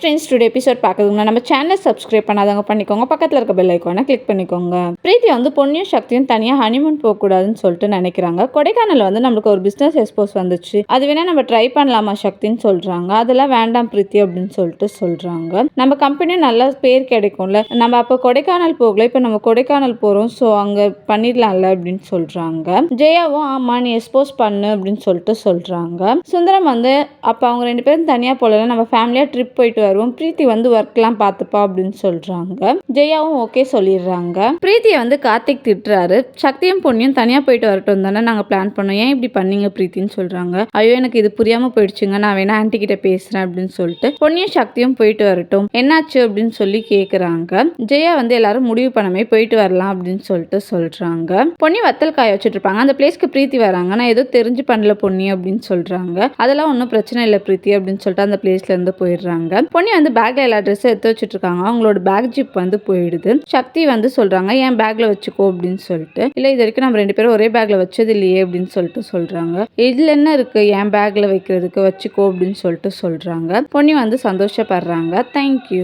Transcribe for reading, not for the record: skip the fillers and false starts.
Friends, today episode பார்க்கறதுக்கு நம்ம சேனலை சப்ஸ்கிரைப் பண்ணாதவங்க பண்ணிக்கோங்க. பக்கத்தில் இருக்க பெல் ஐக்கானை கிளிக் பண்ணிக்கோங்க. பிரீத்தி வந்து பொன்னியும் சக்தியும் தனியாக ஹனிமூன் போகக்கூடாதுன்னு சொல்லிட்டு நினைக்கிறாங்க. கொடைக்கானல் வந்து நம்மளுக்கு ஒரு பிஸ்னஸ் எக்ஸ்போஸ் வந்துச்சு, அது வேணா நம்ம ட்ரை பண்ணலாமா சக்தின்னு சொல்றாங்க. அதெல்லாம் வேண்டாம் பிரீத்தி அப்படின்னு சொல்லிட்டு சொல்றாங்க. நம்ம கம்பெனியும் நல்ல பேர் கிடைக்கும்ல, நம்ம அப்போ கொடைக்கானல் போகல, இப்போ நம்ம கொடைக்கானல் போறோம், ஸோ அங்கே பண்ணிடலாம்ல அப்படின்னு சொல்றாங்க. ஜெயாவும் ஆமா நீ எக்ஸ்போஸ் பண்ணு அப்படின்னு சொல்லிட்டு சொல்றாங்க. சுந்தரம் வந்து அப்போ அவங்க ரெண்டு பேரும் தனியாக போகல, நம்ம ஃபேமிலியாக ட்ரிப் போயிட்டு வருவோம், பிரீத்தி வந்து ஒர்க்லாம் பார்த்துப்பா அப்படின்னு சொல்றாங்க. ஜெயாவும் ஓகே சொல்லிடுறாங்க. பிரீத்தியை வந்து கார்த்திக் திட்டுறாரு. சக்தியும் பொன்னியும் தனியாக போயிட்டு வரட்டும் தானே நாங்கள் பிளான் பண்ணோம், ஏன் இப்படி பண்ணீங்க பிரீத்தின்னு சொல்றாங்க. ஐயோ எனக்கு இது புரியாமல் போயிடுச்சுங்க, நான் வேணா ஆன்ட்டி கிட்ட பேசுறேன் அப்படின்னு சொல்லிட்டு பொன்னியும் சக்தியும் போயிட்டு வரட்டும், என்னாச்சு அப்படின்னு சொல்லி கேட்குறாங்க. ஜெயா வந்து எல்லாரும் முடிவு பண்ணமே போயிட்டு வரலாம் அப்படின்னு சொல்லிட்டு சொல்றாங்க. பொன்னி வத்தல் காய வச்சுட்டு இருப்பாங்க. அந்த பிளேஸ்க்கு பிரீத்தி வராங்க, நான் ஏதோ தெரிஞ்சு பண்ணல பொன்னி அப்படின்னு சொல்றாங்க. அதெல்லாம் ஒன்றும் பிரச்சனை இல்லை பிரீத்தி அப்படின்னு சொல்லிட்டு அந்த பிளேஸ்ல இருந்து போயிடுறாங்க. பொன்னி வந்து பேக்ல எல்லா ட்ரெஸ்ஸும் எடுத்து வச்சுட்டு இருக்காங்க. அவங்களோட பேக் ஜிப் வந்து போயிடுது. சக்தி வந்து சொல்றாங்க என் பேக்ல வச்சுக்கோ அப்படின்னு சொல்லிட்டு. இல்ல இது வரைக்கும் நம்ம ரெண்டு பேரும் ஒரே பேக்ல வச்சது இல்லையே அப்படின்னு சொல்லிட்டு சொல்றாங்க. இதுல என்ன இருக்கு என் பேக்ல வைக்கிறதுக்கு, வச்சுக்கோ அப்படின்னு சொல்லிட்டு சொல்றாங்க. பொன்னி வந்து சந்தோஷப்படுறாங்க. தேங்க்யூ.